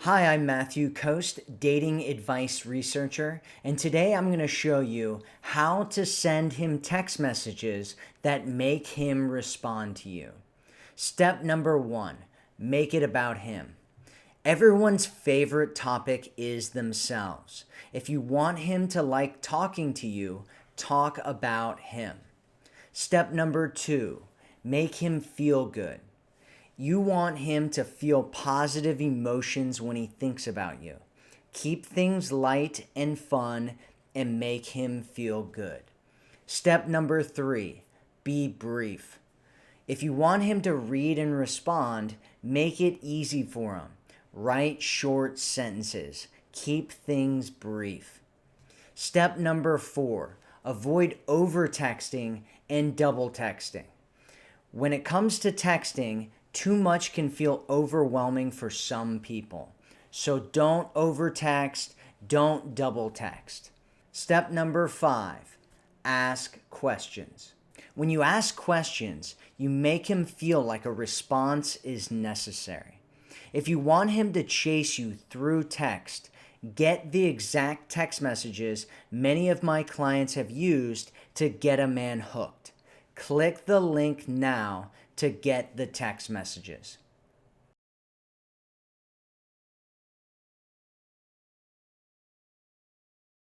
Hi, I'm Matthew Coast, dating advice researcher, and today I'm going to show you how to send him text messages that make him respond to you. Step number 1, make it about him. Everyone's favorite topic is themselves. If you want him to like talking to you, talk about him. Step number 2, make him feel good. You want him to feel positive emotions when he thinks about you. Keep things light and fun and make him feel good. Step number 3, be brief. If you want him to read and respond, make it easy for him. Write short sentences. Keep things brief. Step number 4, avoid over-texting and double texting. When it comes to texting, too much can feel overwhelming for some people. So don't overtext, don't double text. Step number 5, ask questions. When you ask questions, you make him feel like a response is necessary. If you want him to chase you through text, get the exact text messages many of my clients have used to get a man hooked. Click the link now to get the text messages.